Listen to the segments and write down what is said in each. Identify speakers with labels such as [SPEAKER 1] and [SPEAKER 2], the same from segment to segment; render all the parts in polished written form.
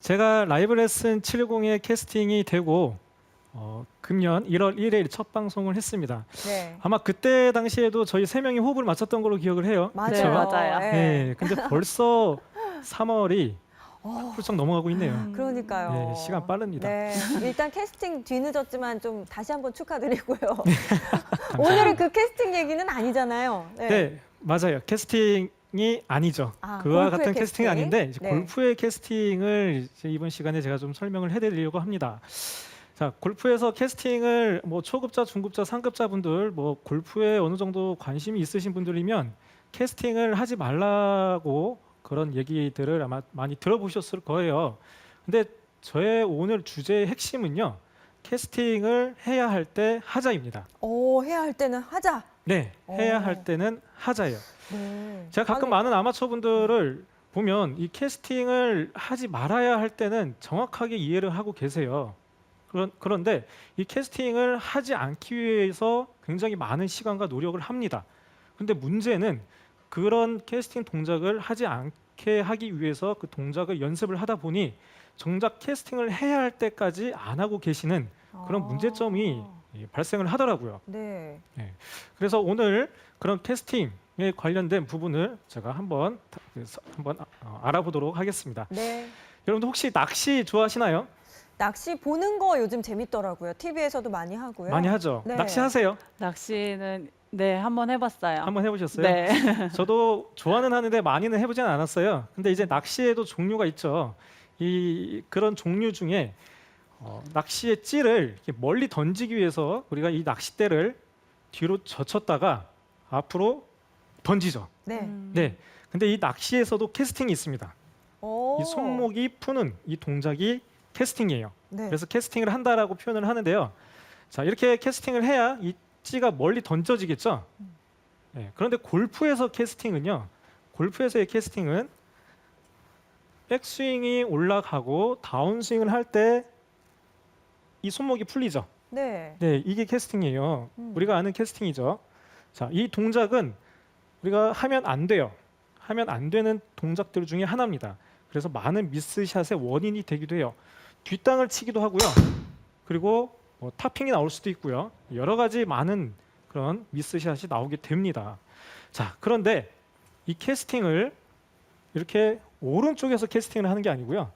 [SPEAKER 1] 제가 라이브 레슨 710의 캐스팅이 되고 금년 1월 1일 첫 방송을 했습니다.
[SPEAKER 2] 네.
[SPEAKER 1] 아마 그때 당시에도 저희 세 명이 호흡을 맞췄던 걸로 기억을 해요.
[SPEAKER 2] 맞아요.
[SPEAKER 1] 그쵸?
[SPEAKER 3] 맞아요.
[SPEAKER 2] 네.
[SPEAKER 1] 네, 근데 벌써 3월이 훌쩍 넘어가고 있네요.
[SPEAKER 2] 그러니까요.
[SPEAKER 1] 네, 시간 빠릅니다.
[SPEAKER 2] 네. 일단 캐스팅 뒤늦었지만 좀 다시 한번 축하드리고요. 오늘은 그 캐스팅 얘기는 아니잖아요.
[SPEAKER 1] 네, 맞아요. 캐스팅이 아니죠.
[SPEAKER 2] 아,
[SPEAKER 1] 그와
[SPEAKER 2] 골프의
[SPEAKER 1] 같은 캐스팅이
[SPEAKER 2] 캐스팅?
[SPEAKER 1] 아닌데 이제
[SPEAKER 2] 네.
[SPEAKER 1] 골프의 캐스팅을 이제 이번 시간에 제가 좀 설명을 해드리려고 합니다. 자, 골프에서 캐스팅을 뭐 초급자, 중급자, 상급자 분들 뭐 골프에 어느 정도 관심이 있으신 분들이면 캐스팅을 하지 말라고 그런 얘기들을 아마 많이 들어보셨을 거예요. 근데 저의 오늘 주제의 핵심은요, 캐스팅을 해야 할 때 하자입니다.
[SPEAKER 2] 해야 할 때는 하자.
[SPEAKER 1] 네, 해야
[SPEAKER 2] 오.
[SPEAKER 1] 할 때는 하자예요.
[SPEAKER 2] 네.
[SPEAKER 1] 제가 가끔
[SPEAKER 2] 아니,
[SPEAKER 1] 많은 아마추어 분들을 보면 이 캐스팅을 하지 말아야 할 때는 정확하게 이해를 하고 계세요. 그런데 이 캐스팅을 하지 않기 위해서 굉장히 많은 시간과 노력을 합니다. 근데 문제는 그런 캐스팅 동작을 하지 않게 하기 위해서 그 동작을 연습을 하다 보니 정작 캐스팅을 해야 할 때까지 안 하고 계시는 그런 문제점이 발생을 하더라고요.
[SPEAKER 2] 네.
[SPEAKER 1] 그래서 오늘 그런 캐스팅에 관련된 부분을 제가 한번 알아보도록 하겠습니다.
[SPEAKER 2] 네.
[SPEAKER 1] 여러분들 혹시 낚시 좋아하시나요?
[SPEAKER 2] 낚시 보는 거 요즘 재밌더라고요. TV에서도 많이 하고요.
[SPEAKER 1] 많이 하죠.
[SPEAKER 2] 네.
[SPEAKER 1] 낚시 하세요?
[SPEAKER 3] 낚시는 네, 한번 해봤어요.
[SPEAKER 1] 한번 해보셨어요?
[SPEAKER 3] 네.
[SPEAKER 1] 저도 좋아는 하는데 많이는 해보진 않았어요. 근데 이제 낚시에도 종류가 있죠. 그런 종류 중에 낚시의 찌를 이렇게 멀리 던지기 위해서 우리가 이 낚싯대를 뒤로 젖혔다가 앞으로 던지죠.
[SPEAKER 2] 네.
[SPEAKER 1] 네. 근데 이 낚시에서도 캐스팅이 있습니다.
[SPEAKER 2] 오.
[SPEAKER 1] 이 손목이 푸는 이 동작이 캐스팅이에요.
[SPEAKER 2] 네.
[SPEAKER 1] 그래서 캐스팅을 한다라고 표현을 하는데요. 자, 이렇게 캐스팅을 해야 이 찌가 멀리 던져지겠죠. 네, 그런데 골프에서의 캐스팅은 백스윙이 올라가고 다운스윙을 할 때 이 손목이 풀리죠.
[SPEAKER 2] 네.
[SPEAKER 1] 네, 이게 캐스팅이에요. 우리가 아는 캐스팅이죠. 자, 이 동작은 우리가 하면 안 돼요. 하면 안 되는 동작들 중에 하나입니다. 그래서 많은 미스샷의 원인이 되기도 해요. 뒷땅을 치기도 하고요. 그리고 뭐 타핑이 나올 수도 있고요. 여러 가지 많은 그런 미스샷이 나오게 됩니다. 자, 그런데 이 캐스팅을 이렇게 오른쪽에서 캐스팅을 하는 게 아니고요.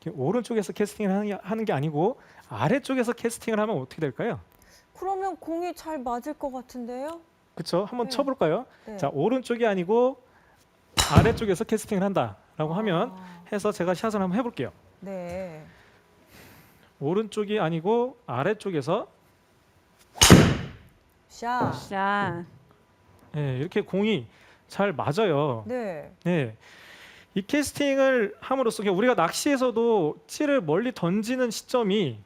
[SPEAKER 1] 이렇게 오른쪽에서 캐스팅을 하는 게 아니고 아래쪽에서 캐스팅을 하면 어떻게 될까요?
[SPEAKER 2] 그러면 공이 잘 맞을 것 같은데요?
[SPEAKER 1] 그렇죠? 한번
[SPEAKER 2] 네.
[SPEAKER 1] 쳐볼까요?
[SPEAKER 2] 네.
[SPEAKER 1] 자, 오른쪽이 아니고 아래쪽에서 캐스팅을 한다라고 하면
[SPEAKER 2] 아,
[SPEAKER 1] 해서 제가 샷을 한번 해볼게요.
[SPEAKER 2] 네.
[SPEAKER 1] 오른쪽이 아니고 아래쪽에서
[SPEAKER 2] 샷.
[SPEAKER 3] 샷.
[SPEAKER 1] 네, 이렇게 공이 잘 맞아요.
[SPEAKER 2] 네.
[SPEAKER 1] 네, 이 캐스팅을 함으로써 우리가 낚시에서도 찌를 멀리 던지는 시점에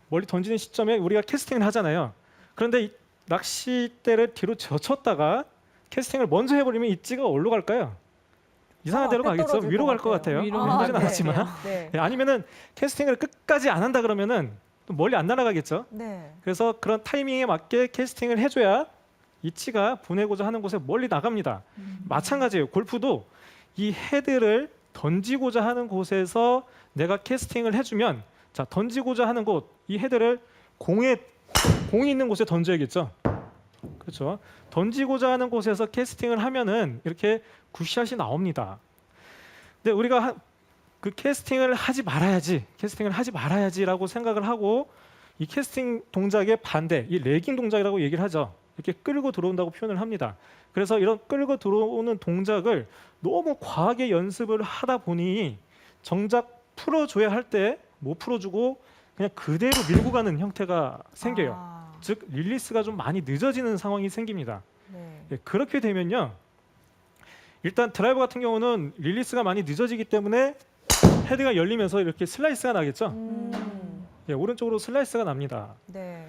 [SPEAKER 1] 우리가 캐스팅을 하잖아요. 그런데 이 낚싯대를 뒤로 젖혔다가 캐스팅을 먼저 해버리면 이 찌가 어디로 갈까요? 이상한 데로
[SPEAKER 2] 앞에
[SPEAKER 1] 가겠죠.
[SPEAKER 2] 떨어질
[SPEAKER 1] 위로
[SPEAKER 2] 것
[SPEAKER 1] 갈 것
[SPEAKER 2] 같아요.
[SPEAKER 1] 같아요.
[SPEAKER 3] 위로
[SPEAKER 1] 하진
[SPEAKER 2] 네.
[SPEAKER 1] 않았지만.
[SPEAKER 2] 네.
[SPEAKER 1] 네, 아니면은 캐스팅을 끝까지 안 한다 그러면은 또 멀리 안 날아가겠죠.
[SPEAKER 2] 네.
[SPEAKER 1] 그래서 그런 타이밍에 맞게 캐스팅을 해줘야 이 치가 보내고자 하는 곳에 멀리 나갑니다. 마찬가지예요. 골프도 이 헤드를 던지고자 하는 곳에서 내가 캐스팅을 해주면, 자, 던지고자 하는 곳, 이 헤드를 공이 있는 곳에 던져야겠죠. 그렇죠. 던지고자 하는 곳에서 캐스팅을 하면은 이렇게 굿샷이 나옵니다. 근데 우리가 그 캐스팅을 하지 말아야지라고 생각을 하고 이 캐스팅 동작의 반대, 이 레깅 동작이라고 얘기를 하죠. 이렇게 끌고 들어온다고 표현을 합니다. 그래서 이런 끌고 들어오는 동작을 너무 과하게 연습을 하다 보니 정작 풀어줘야 할 때 못 풀어주고 그냥 그대로 밀고 가는 형태가 생겨요.
[SPEAKER 2] 아,
[SPEAKER 1] 즉 릴리스가 좀 많이 늦어지는 상황이 생깁니다.
[SPEAKER 2] 네.
[SPEAKER 1] 예, 그렇게 되면요, 일단 드라이버 같은 경우는 릴리스가 많이 늦어지기 때문에 헤드가 열리면서 이렇게 슬라이스가 나겠죠. 예, 오른쪽으로 슬라이스가 납니다.
[SPEAKER 2] 네.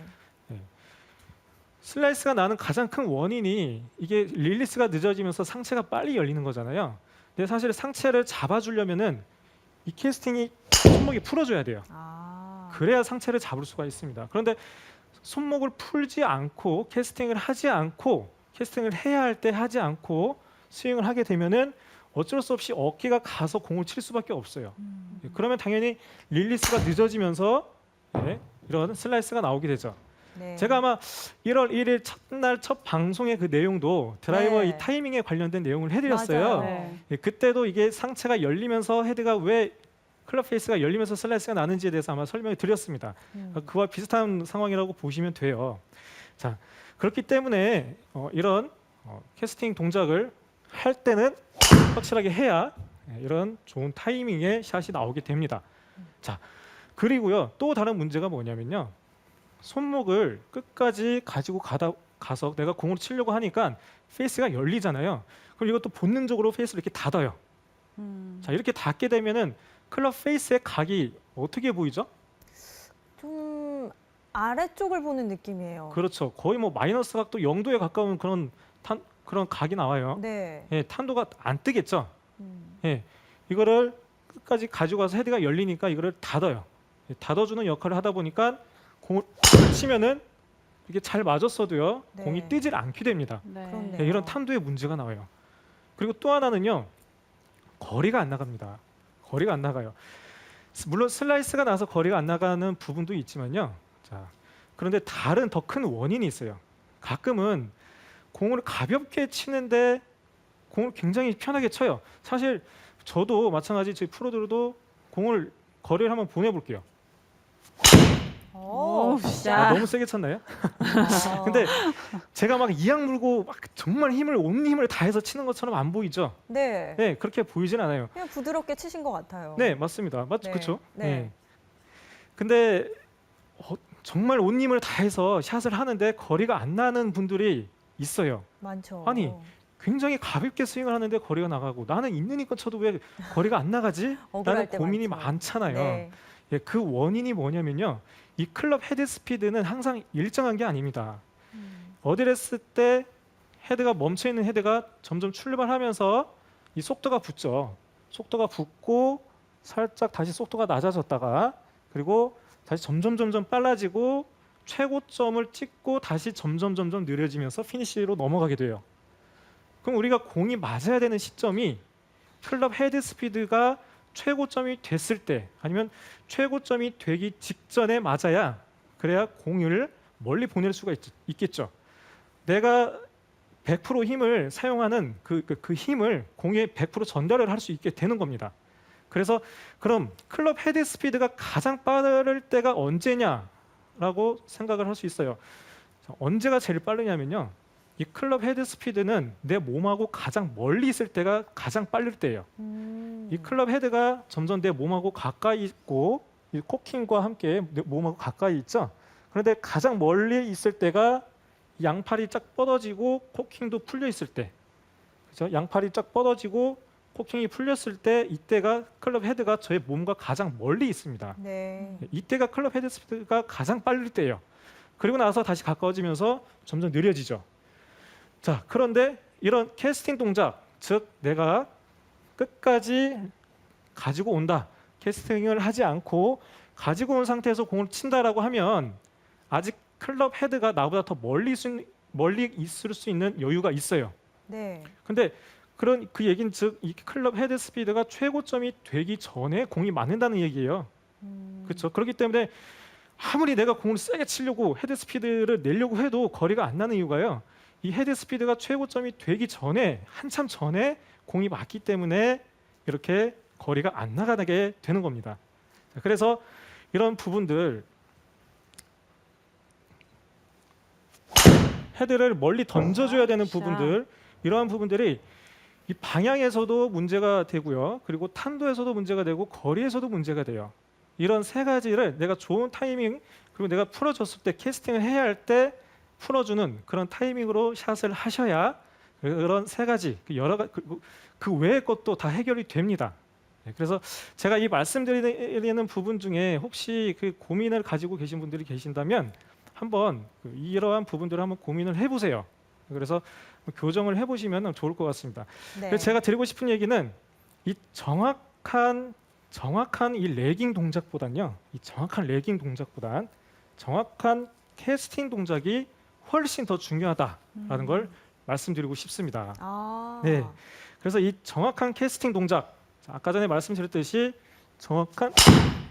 [SPEAKER 1] 슬라이스가 나는 가장 큰 원인이 이게 릴리스가 늦어지면서 상체가 빨리 열리는 거잖아요. 근데 사실 상체를 잡아주려면은 이 캐스팅이 손목이 풀어줘야 돼요.
[SPEAKER 2] 아.
[SPEAKER 1] 그래야 상체를 잡을 수가 있습니다. 그런데 손목을 풀지 않고 캐스팅을 해야 할 때 하지 않고 스윙을 하게 되면은 어쩔 수 없이 어깨가 가서 공을 칠 수밖에 없어요. 그러면 당연히 릴리스가 늦어지면서 이런 슬라이스가 나오게 되죠.
[SPEAKER 2] 네.
[SPEAKER 1] 제가 아마 1월 1일 첫날 첫 방송의 그 내용도 드라이버
[SPEAKER 2] 네.
[SPEAKER 1] 이 타이밍에 관련된 내용을 해드렸어요.
[SPEAKER 2] 맞아요.
[SPEAKER 3] 네.
[SPEAKER 1] 그때도 이게 상체가 열리면서 헤드가 왜 클럽 페이스가 열리면서 슬라이스가 나는지에 대해서 아마 설명을 드렸습니다. 그와 비슷한 상황이라고 보시면 돼요. 자, 그렇기 때문에 이런 캐스팅 동작을 할 때는 확실하게 해야 이런 좋은 타이밍의 샷이 나오게 됩니다. 자, 그리고요 또 다른 문제가 뭐냐면요. 손목을 끝까지 가지고 가서 내가 공으로 치려고 하니까 페이스가 열리잖아요. 그럼 이것도 본능적으로 페이스를 이렇게 닫아요. 자, 이렇게 닫게 되면은 클럽 페이스의 각이 어떻게 보이죠?
[SPEAKER 2] 좀 아래쪽을 보는 느낌이에요.
[SPEAKER 1] 그렇죠. 거의 뭐 마이너스 각도 0도에 가까운 그런 각이 나와요.
[SPEAKER 2] 네.
[SPEAKER 1] 탄도가 안 뜨겠죠.
[SPEAKER 2] 음.
[SPEAKER 1] 이거를 끝까지 가지고 가서 헤드가 열리니까 이거를 닫아요. 닫아주는 역할을 하다 보니까 공을 치면은 이게 잘 맞았어도요
[SPEAKER 2] 네.
[SPEAKER 1] 공이 뜨질 않게 됩니다.
[SPEAKER 3] 네.
[SPEAKER 2] 그렇네요.
[SPEAKER 1] 이런 탄도의 문제가 나와요. 그리고 또 하나는요 거리가 안 나갑니다. 거리가 안 나가요. 물론 슬라이스가 나서 거리가 안 나가는 부분도 있지만요. 자, 그런데 다른 더 큰 원인이 있어요. 가끔은 공을 가볍게 치는데 공을 굉장히 편하게 쳐요. 사실 저도 마찬가지 저희 프로들도 공을 거리를 한번 보내볼게요.
[SPEAKER 2] 오,
[SPEAKER 3] 오,
[SPEAKER 2] 샷.
[SPEAKER 1] 너무 세게 쳤나요?
[SPEAKER 2] 어.
[SPEAKER 1] 근데 제가 막 이악 물고 막 정말 온 힘을 다해서 치는 것처럼 안 보이죠?
[SPEAKER 2] 네.
[SPEAKER 1] 네, 그렇게 보이진 않아요.
[SPEAKER 2] 그냥 부드럽게 치신 것 같아요.
[SPEAKER 1] 네, 맞습니다.
[SPEAKER 2] 네.
[SPEAKER 1] 그렇죠?
[SPEAKER 2] 네.
[SPEAKER 1] 근데 정말 온 힘을 다해서 샷을 하는데 거리가 안 나는 분들이 있어요.
[SPEAKER 2] 많죠.
[SPEAKER 1] 아니, 굉장히 가볍게 스윙을 하는데 거리가 나가고 나는 있는 힘껏 쳐도 왜 거리가 안 나가지?
[SPEAKER 2] 억울할
[SPEAKER 1] 라는
[SPEAKER 2] 때
[SPEAKER 1] 고민이
[SPEAKER 2] 많죠.
[SPEAKER 1] 많잖아요.
[SPEAKER 2] 네.
[SPEAKER 1] 그 원인이 뭐냐면요. 이 클럽 헤드 스피드는 항상 일정한 게 아닙니다. 어드레스 때 헤드가 멈춰 있는 헤드가 점점 출발하면서 이 속도가 붙죠. 속도가 붙고 살짝 다시 속도가 낮아졌다가 그리고 다시 점점 빨라지고 최고점을 찍고 다시 점점 느려지면서 피니시로 넘어가게 돼요. 그럼 우리가 공이 맞아야 되는 시점이 클럽 헤드 스피드가 최고점이 됐을 때 아니면 최고점이 되기 직전에 맞아야 그래야 공을 멀리 보낼 수가 있겠죠. 내가 100% 힘을 사용하는 그 힘을 공에 100% 전달을 할 수 있게 되는 겁니다. 그래서 그럼 클럽 헤드 스피드가 가장 빠를 때가 언제냐라고 생각을 할 수 있어요. 언제가 제일 빠르냐면요. 이 클럽 헤드 스피드는 내 몸하고 가장 멀리 있을 때가 가장 빠를 때예요. 이 클럽 헤드가 점점 내 몸하고 가까이 있고 이 코킹과 함께 내 몸하고 가까이 있죠. 그런데 가장 멀리 있을 때가 양팔이 쫙 뻗어지고 코킹도 풀려 있을 때, 그렇죠? 양팔이 쫙 뻗어지고 코킹이 풀렸을 때 이때가 클럽 헤드가 저의 몸과 가장 멀리 있습니다.
[SPEAKER 2] 네.
[SPEAKER 1] 이때가 클럽 헤드 스피드가 가장 빠를 때예요. 그리고 나서 다시 가까워지면서 점점 느려지죠. 자, 그런데 이런 캐스팅 동작, 즉 내가 끝까지 가지고 온다. 캐스팅을 하지 않고 가지고 온 상태에서 공을 친다라고 하면 아직 클럽 헤드가 나보다 더 멀리 있을 수 있는 여유가 있어요.
[SPEAKER 2] 네.
[SPEAKER 1] 근데 그 얘기는 즉 이 클럽 헤드 스피드가 최고점이 되기 전에 공이 맞는다는 얘기예요. 그렇죠. 그렇기 때문에 아무리 내가 공을 세게 치려고 헤드 스피드를 내려고 해도 거리가 안 나는 이유가요. 이 헤드 스피드가 최고점이 되기 전에 한참 전에 공이 맞기 때문에 이렇게 거리가 안 나가게 되는 겁니다. 그래서 이런 부분들 헤드를 멀리 던져줘야 되는 부분들 이러한 부분들이 이 방향에서도 문제가 되고요. 그리고 탄도에서도 문제가 되고 거리에서도 문제가 돼요. 이런 세 가지를 내가 좋은 타이밍 그리고 내가 풀어줬을 때 캐스팅을 해야 할 때 풀어주는 그런 타이밍으로 샷을 하셔야 그런 세 가지 그 외의 것도 다 해결이 됩니다. 그래서 제가 이 말씀드리는 부분 중에 혹시 그 고민을 가지고 계신 분들이 계신다면 한번 이러한 부분들을 한번 고민을 해보세요. 그래서 교정을 해보시면 좋을 것 같습니다.
[SPEAKER 2] 네.
[SPEAKER 1] 그래서 제가 드리고 싶은 얘기는 이 정확한 이 레깅 동작보단요, 이 정확한 레깅 동작보단 정확한 캐스팅 동작이 훨씬 더 중요하다라는 걸 말씀드리고 싶습니다.
[SPEAKER 2] 아.
[SPEAKER 1] 네. 그래서 이 정확한 캐스팅 동작, 아까 전에 말씀드렸듯이 정확한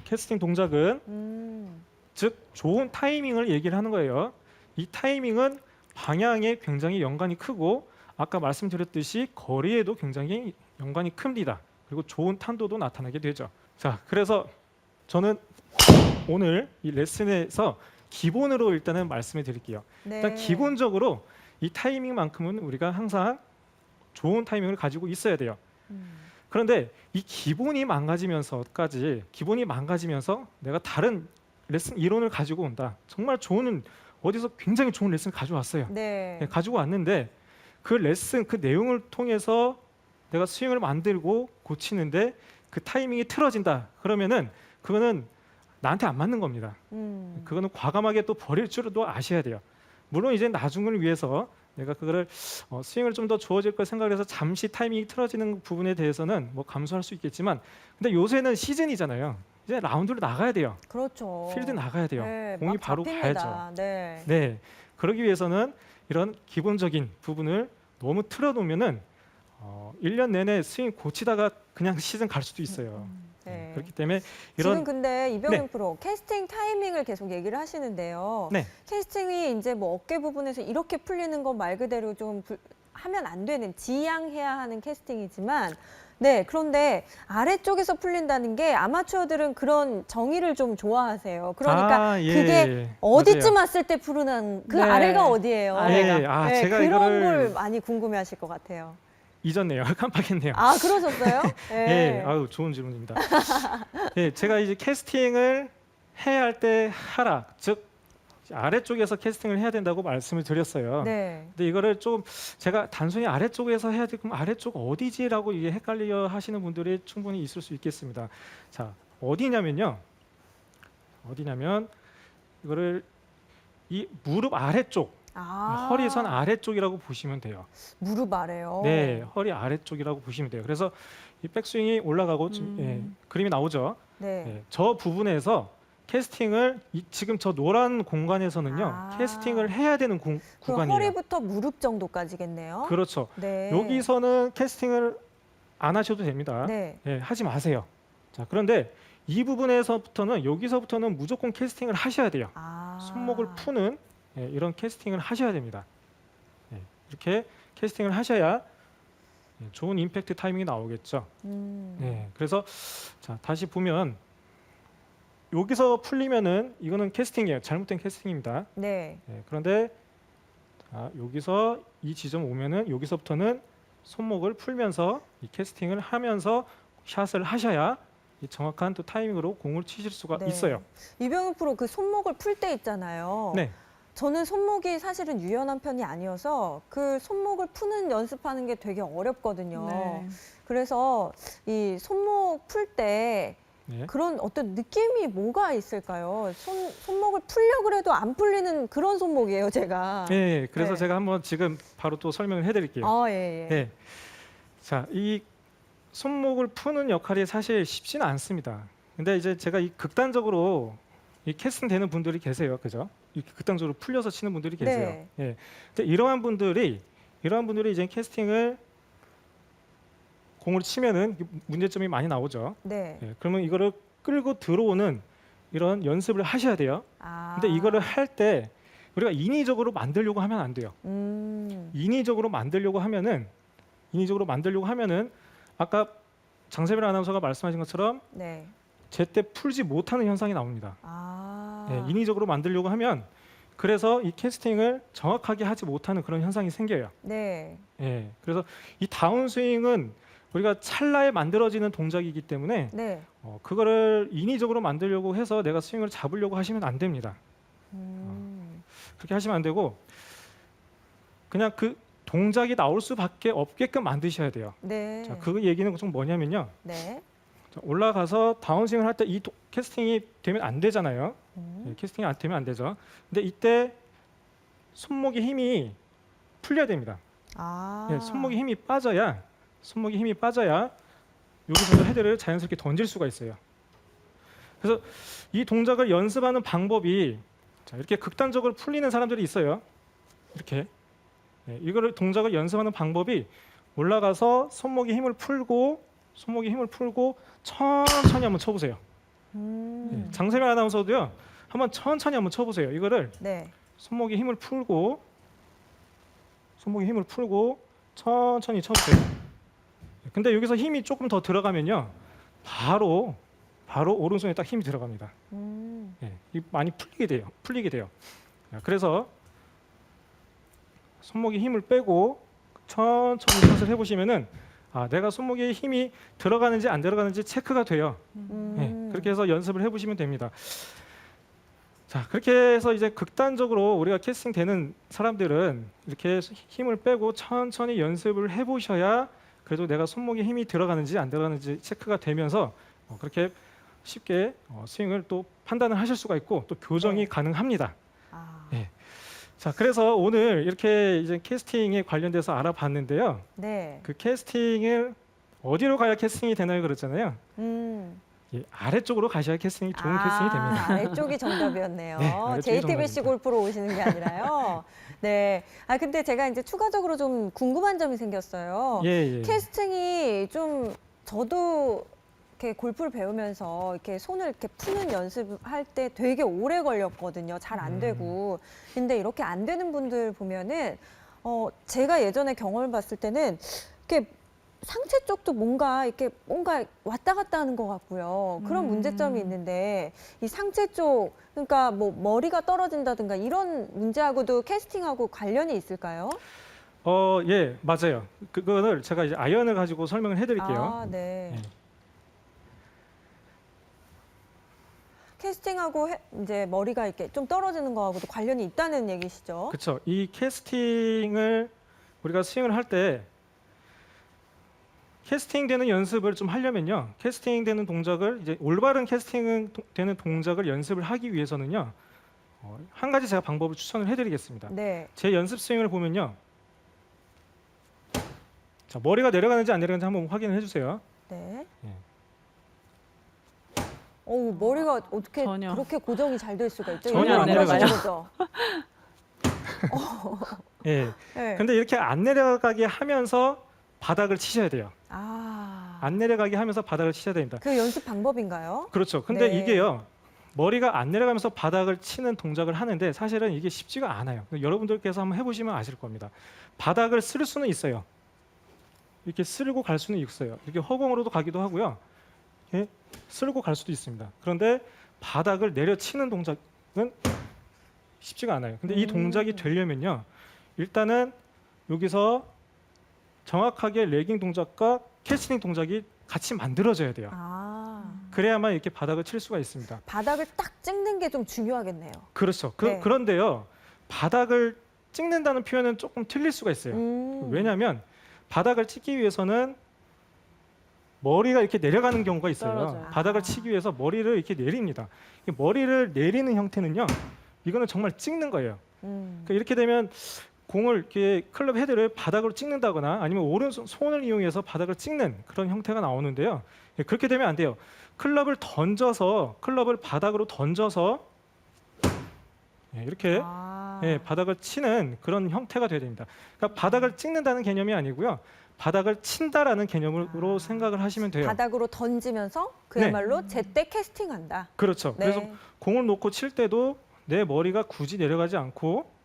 [SPEAKER 1] 캐스팅 동작은 즉 좋은 타이밍을 얘기를 하는 거예요. 이 타이밍은 방향에 굉장히 연관이 크고 아까 말씀드렸듯이 거리에도 굉장히 연관이 큽니다. 그리고 좋은 탄도도 나타나게 되죠. 자, 그래서 저는 오늘 이 레슨에서 기본으로 일단은 말씀을 드릴게요.
[SPEAKER 2] 네.
[SPEAKER 1] 일단 기본적으로 이 타이밍만큼은 우리가 항상 좋은 타이밍을 가지고 있어야 돼요. 그런데 이 기본이 망가지면서 내가 다른 레슨 이론을 가지고 온다. 정말 좋은 어디서 굉장히 좋은 레슨을 가져왔어요.
[SPEAKER 2] 네.
[SPEAKER 1] 네, 가지고 왔는데 그 레슨 그 내용을 통해서 내가 스윙을 만들고 고치는데 그 타이밍이 틀어진다. 그러면은 그거는 나한테 안 맞는 겁니다. 그거는 과감하게 또 버릴 줄도 아셔야 돼요. 물론 이제 나중을 위해서 내가 그거를 스윙을 좀 더 좋아질 걸 생각해서 잠시 타이밍이 틀어지는 부분에 대해서는 뭐 감수할 수 있겠지만, 근데 요새는 시즌이잖아요. 이제 라운드로 나가야 돼요.
[SPEAKER 2] 그렇죠.
[SPEAKER 1] 필드 나가야 돼요.
[SPEAKER 2] 네,
[SPEAKER 1] 공이
[SPEAKER 2] 막
[SPEAKER 1] 바로
[SPEAKER 2] 잡힙니다.
[SPEAKER 1] 가야죠.
[SPEAKER 2] 네.
[SPEAKER 1] 네, 그러기 위해서는 이런 기본적인 부분을 너무 틀어놓으면은 1년 내내 스윙 고치다가 그냥 시즌 갈 수도 있어요.
[SPEAKER 2] 네.
[SPEAKER 1] 그렇기 때문에
[SPEAKER 2] 지금
[SPEAKER 1] 이런
[SPEAKER 2] 근데 이병윤
[SPEAKER 1] 네.
[SPEAKER 2] 프로 캐스팅 타이밍을 계속 얘기를 하시는데요.
[SPEAKER 1] 네.
[SPEAKER 2] 캐스팅이 이제 뭐 어깨 부분에서 이렇게 풀리는 거 말 그대로 좀 하면 안 되는 지양해야 하는 캐스팅이지만 네, 그런데 아래쪽에서 풀린다는 게 아마추어들은 그런 정의를 좀 좋아하세요. 그러니까
[SPEAKER 1] 예,
[SPEAKER 2] 그게
[SPEAKER 1] 예.
[SPEAKER 2] 어디쯤
[SPEAKER 1] 맞아요.
[SPEAKER 2] 왔을 때 푸르는 그
[SPEAKER 3] 네.
[SPEAKER 2] 아래가 어디예요?
[SPEAKER 3] 아래가.
[SPEAKER 1] 예, 아,
[SPEAKER 2] 네,
[SPEAKER 1] 제가
[SPEAKER 2] 그런
[SPEAKER 1] 이거를
[SPEAKER 2] 걸 많이 궁금해하실 것 같아요.
[SPEAKER 1] 잊었네요. 깜빡했네요.
[SPEAKER 2] 아, 그러셨어요?
[SPEAKER 1] 예, 아유 좋은 질문입니다. 예, 제가 이제 캐스팅을 해야 할 때 하라, 즉 아래쪽에서 캐스팅을 해야 된다고 말씀을 드렸어요.
[SPEAKER 2] 네.
[SPEAKER 1] 근데 이거를 좀 제가 단순히 아래쪽에서 해야 돼 그럼 아래쪽 어디지라고 이게 헷갈려 하시는 분들이 충분히 있을 수 있겠습니다. 자, 어디냐면 이거를 이 무릎 아래쪽, 허리선 아래쪽이라고 보시면 돼요.
[SPEAKER 2] 무릎 아래요.
[SPEAKER 1] 네, 허리 아래쪽이라고 보시면 돼요. 그래서 이 백스윙이 올라가고 그림이 나오죠.
[SPEAKER 2] 네.
[SPEAKER 1] 네, 저 부분에서 캐스팅을 지금 저 노란 공간에서는요,
[SPEAKER 2] 아.
[SPEAKER 1] 캐스팅을 해야 되는
[SPEAKER 2] 그럼
[SPEAKER 1] 구간이에요.
[SPEAKER 2] 허리부터 무릎 정도까지겠네요.
[SPEAKER 1] 그렇죠.
[SPEAKER 2] 네.
[SPEAKER 1] 여기서는 캐스팅을 안 하셔도 됩니다.
[SPEAKER 2] 네.
[SPEAKER 1] 예, 하지 마세요. 자, 그런데 이 부분에서부터는 여기서부터는 무조건 캐스팅을 하셔야 돼요.
[SPEAKER 2] 아.
[SPEAKER 1] 손목을 푸는 이런 캐스팅을 하셔야 됩니다. 이렇게 캐스팅을 하셔야 좋은 임팩트 타이밍이 나오겠죠. 그래서 자, 다시 보면 여기서 풀리면은 이거는 캐스팅이에요. 잘못된 캐스팅입니다.
[SPEAKER 2] 네.
[SPEAKER 1] 그런데 자, 여기서 이 지점 오면은 여기서부터는 손목을 풀면서 이 캐스팅을 하면서 샷을 하셔야 이 정확한 또 타이밍으로 공을 치실 수가
[SPEAKER 2] 네.
[SPEAKER 1] 있어요.
[SPEAKER 2] 이병윤 프로 그 손목을 풀 때 있잖아요.
[SPEAKER 1] 네.
[SPEAKER 2] 저는 손목이 사실은 유연한 편이 아니어서 그 손목을 푸는 연습하는 게 되게 어렵거든요.
[SPEAKER 3] 네.
[SPEAKER 2] 그래서 이 손목 풀 때
[SPEAKER 1] 네.
[SPEAKER 2] 그런 어떤 느낌이 뭐가 있을까요? 손목을 풀려고 해도 안 풀리는 그런 손목이에요, 제가.
[SPEAKER 1] 네, 그래서
[SPEAKER 2] 네.
[SPEAKER 1] 제가 한번 지금 바로 또 설명을 해드릴게요.
[SPEAKER 2] 아, 예, 예.
[SPEAKER 1] 네. 자, 이 손목을 푸는 역할이 사실 쉽지는 않습니다. 근데 이제 제가 이 극단적으로 이 캐스팅 되는 분들이 계세요, 그죠? 이렇게 극단적으로 풀려서 치는 분들이 계세요.
[SPEAKER 2] 네.
[SPEAKER 1] 예. 근데 이러한 분들이 이제 캐스팅을 공을 치면은 문제점이 많이 나오죠.
[SPEAKER 2] 네.
[SPEAKER 1] 예. 그러면 이거를 끌고 들어오는 이런 연습을 하셔야 돼요.
[SPEAKER 2] 아.
[SPEAKER 1] 근데 이거를 할 때 우리가 인위적으로 만들려고 하면 안 돼요. 인위적으로 만들려고 하면은 아까 장세별 아나운서가 말씀하신 것처럼
[SPEAKER 2] 네.
[SPEAKER 1] 제때 풀지 못하는 현상이 나옵니다.
[SPEAKER 2] 아.
[SPEAKER 1] 인위적으로 만들려고 하면 그래서 이 캐스팅을 정확하게 하지 못하는 그런 현상이 생겨요.
[SPEAKER 2] 네.
[SPEAKER 1] 그래서 이 다운스윙은 우리가 찰나에 만들어지는 동작이기 때문에
[SPEAKER 2] 네.
[SPEAKER 1] 그거를 인위적으로 만들려고 해서 내가 스윙을 잡으려고 하시면 안 됩니다. 그렇게 하시면 안 되고 그냥 그 동작이 나올 수밖에 없게끔 만드셔야 돼요.
[SPEAKER 2] 네.
[SPEAKER 1] 자, 그 얘기는 좀 뭐냐면요.
[SPEAKER 2] 네.
[SPEAKER 1] 자, 올라가서 다운스윙을 할 때 이 캐스팅이 되면 안 되잖아요. 캐스팅이 안 되면 안 되죠. 근데 이때 손목의 힘이 풀려야 됩니다.
[SPEAKER 2] 아.
[SPEAKER 1] 손목의 힘이 빠져야 여기서 헤드를 자연스럽게 던질 수가 있어요. 그래서 이 동작을 연습하는 방법이 자, 이렇게 극단적으로 풀리는 사람들이 있어요. 이렇게 이거를 동작을 연습하는 방법이 올라가서 손목의 힘을 풀고 손목에 힘을 풀고 천천히 한번 쳐보세요. 예, 장세명 아나운서도요. 한번 천천히 한번 쳐보세요. 이거를
[SPEAKER 2] 네.
[SPEAKER 1] 손목에 힘을 풀고 천천히 쳐보세요. 근데 여기서 힘이 조금 더 들어가면요. 바로 오른손에 딱 힘이 들어갑니다. 예, 이 많이 풀리게 돼요. 그래서 손목에 힘을 빼고 천천히 샷을 해보시면은 내가 손목에 힘이 들어가는지 안 들어가는지 체크가 돼요. 예, 그렇게 해서 연습을 해보시면 됩니다. 자, 그렇게 해서 이제 극단적으로 우리가 캐스팅 되는 사람들은 이렇게 힘을 빼고 천천히 연습을 해보셔야 그래도 내가 손목에 힘이 들어가는지 안 들어가는지 체크가 되면서 그렇게 쉽게 스윙을 또 판단을 하실 수가 있고 또 교정이
[SPEAKER 2] 네.
[SPEAKER 1] 가능합니다.
[SPEAKER 2] 아,
[SPEAKER 1] 예. 자, 그래서 오늘 이렇게 이제 캐스팅에 관련돼서 알아봤는데요.
[SPEAKER 2] 네.
[SPEAKER 1] 그 캐스팅을 어디로 가야 캐스팅이 되나요? 그랬잖아요. 예, 아래쪽으로 가셔야 캐스팅이 좋은 캐스팅이 됩니다.
[SPEAKER 2] 아래쪽이 정답이었네요.
[SPEAKER 1] 네, 아래쪽이
[SPEAKER 2] JTBC
[SPEAKER 1] 정답입니다.
[SPEAKER 2] 골프로 오시는 게 아니라요. 네. 근데 제가 이제 추가적으로 좀 궁금한 점이 생겼어요.
[SPEAKER 1] 예.
[SPEAKER 2] 캐스팅이 좀 저도 이렇게 골프를 배우면서 이렇게 손을 이렇게 푸는 연습할 때 되게 오래 걸렸거든요. 잘 안 되고. 근데 이렇게 안 되는 분들 보면은 제가 예전에 경험을 봤을 때는 이렇게 상체 쪽도 뭔가 왔다 갔다 하는 것 같고요. 그런 문제점이 있는데 이 상체 쪽 그러니까 뭐 머리가 떨어진다든가 이런 문제하고도 캐스팅하고 관련이 있을까요?
[SPEAKER 1] 예, 맞아요. 그거를 제가 이제 아이언을 가지고 설명을 해드릴게요.
[SPEAKER 2] 네.
[SPEAKER 1] 예.
[SPEAKER 2] 캐스팅하고 이제 머리가 이렇게 좀 떨어지는 거하고도 관련이 있다는 얘기시죠?
[SPEAKER 1] 그렇죠. 이 캐스팅을 우리가 스윙을 할 때 캐스팅되는 연습을 좀 하려면요. 캐스팅되는 동작을 이제 올바른 캐스팅되는 동작을 연습을 하기 위해서는요. 한 가지 제가 방법을 추천을 해드리겠습니다.
[SPEAKER 2] 네.
[SPEAKER 1] 제 연습 스윙을 보면요. 자, 머리가 내려가는지 안 내려가는지 한번 확인을 해주세요.
[SPEAKER 2] 네.
[SPEAKER 1] 예.
[SPEAKER 2] 머리가 어떻게
[SPEAKER 3] 전혀.
[SPEAKER 2] 그렇게 고정이 잘 될 수가 있죠?
[SPEAKER 1] 전혀
[SPEAKER 2] 일부러
[SPEAKER 1] 안
[SPEAKER 2] 그러시는
[SPEAKER 1] 내려가요.
[SPEAKER 2] 거죠?
[SPEAKER 1] 예.
[SPEAKER 2] 네.
[SPEAKER 1] 근데 이렇게 안 내려가게 하면서 바닥을 치셔야 돼요. 안 내려가게 하면서 바닥을 치셔야 됩니다.
[SPEAKER 2] 그 연습 방법인가요?
[SPEAKER 1] 그렇죠. 근데
[SPEAKER 2] 네.
[SPEAKER 1] 이게요. 머리가 안 내려가면서 바닥을 치는 동작을 하는데 사실은 이게 쉽지가 않아요. 여러분들께서 한번 해보시면 아실 겁니다. 바닥을 쓸 수는 있어요. 이렇게 쓸고 갈 수는 있어요. 이렇게 허공으로도 가기도 하고요. 이렇게 쓸고 갈 수도 있습니다. 그런데 바닥을 내려치는 동작은 쉽지가 않아요. 근데 이 동작이 되려면요. 일단은 여기서 정확하게 레깅 동작과 캐스팅 동작이 같이 만들어져야 돼요. 그래야만 이렇게 바닥을 칠 수가 있습니다.
[SPEAKER 2] 바닥을 딱 찍는 게 좀 중요하겠네요.
[SPEAKER 1] 그렇죠.
[SPEAKER 2] 네.
[SPEAKER 1] 그런데요. 바닥을 찍는다는 표현은 조금 틀릴 수가 있어요. 왜냐하면 바닥을 찍기 위해서는 머리가 이렇게 내려가는 경우가 있어요.
[SPEAKER 3] 떨어져요.
[SPEAKER 1] 바닥을 치기 위해서 머리를 이렇게 내립니다. 이 머리를 내리는 형태는요. 이거는 정말 찍는 거예요. 그러니까 이렇게 되면 공을 이렇게 클럽 헤드를 바닥으로 찍는다거나 아니면 오른손을 이용해서 바닥을 찍는 그런 형태가 나오는데요. 예, 그렇게 되면 안 돼요. 클럽을 바닥으로 던져서 예, 이렇게 예, 바닥을 치는 그런 형태가 돼야 됩니다. 그러니까 바닥을 찍는다는 개념이 아니고요. 바닥을 친다라는 개념으로 생각을 하시면 돼요.
[SPEAKER 2] 바닥으로 던지면서 그야말로 제때 캐스팅한다.
[SPEAKER 1] 그렇죠.
[SPEAKER 2] 네.
[SPEAKER 1] 그래서 공을 놓고 칠 때도 내 머리가 굳이 내려가지 않고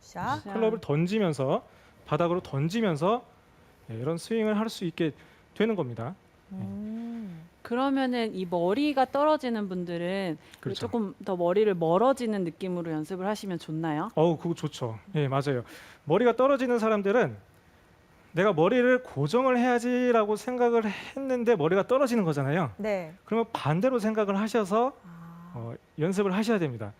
[SPEAKER 2] 자,
[SPEAKER 1] 클럽을 던지면서 바닥으로 던지면서 예, 이런 스윙을 할 수 있게 되는 겁니다.
[SPEAKER 3] 그러면은 이 머리가 떨어지는 분들은
[SPEAKER 1] 그렇죠.
[SPEAKER 3] 조금 더 머리를 멀어지는 느낌으로 연습을 하시면 좋나요?
[SPEAKER 1] 그거 좋죠. 예, 맞아요. 머리가 떨어지는 사람들은 내가 머리를 고정을 해야지라고 생각을 했는데 머리가 떨어지는 거잖아요.
[SPEAKER 2] 네.
[SPEAKER 1] 그러면 반대로 생각을 하셔서 연습을 하셔야 됩니다.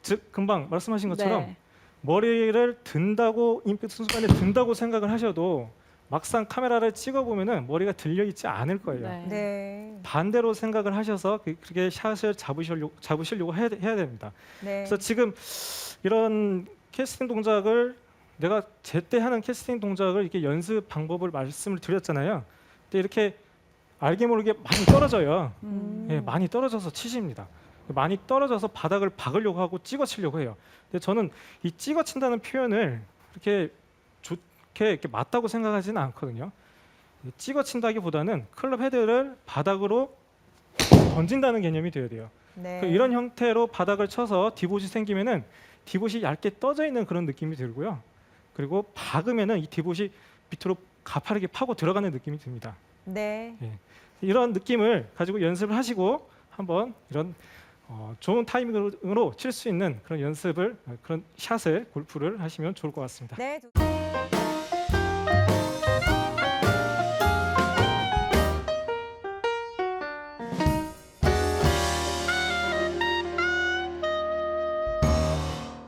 [SPEAKER 1] 즉 금방 말씀하신 것처럼
[SPEAKER 3] 네.
[SPEAKER 1] 머리를 든다고 임팩트 순간에 든다고 생각을 하셔도 막상 카메라를 찍어 보면은 머리가 들려 있지 않을 거예요.
[SPEAKER 2] 네.
[SPEAKER 1] 반대로 생각을 하셔서 그렇게 샷을 잡으시려고 해야 됩니다.
[SPEAKER 2] 네.
[SPEAKER 1] 그래서 지금 이런 캐스팅 동작을 내가 제때 하는 캐스팅 동작을 이렇게 연습 방법을 말씀을 드렸잖아요. 근데 이렇게 알게 모르게 많이 떨어져요. 예, 많이 떨어져서 치십니다. 많이 떨어져서 바닥을 박으려고 하고 찍어치려고 해요. 근데 저는 이 찍어친다는 표현을 이렇게 좋게 이렇게 맞다고 생각하지는 않거든요. 찍어 친다기보다는 클럽 헤드를 바닥으로 던진다는 개념이 되어야 돼요.
[SPEAKER 2] 네.
[SPEAKER 1] 이런 형태로 바닥을 쳐서 디봇이 생기면은 디봇이 얇게 떠져 있는 그런 느낌이 들고요. 그리고 박으면은 이 디봇이 밑으로 가파르게 파고 들어가는 느낌이 듭니다.
[SPEAKER 2] 네.
[SPEAKER 1] 이런 느낌을 가지고 연습을 하시고 한번 이런 좋은 타이밍으로 칠 수 있는 그런 연습을 그런 샷을 골프를 하시면 좋을 것 같습니다.
[SPEAKER 2] 네.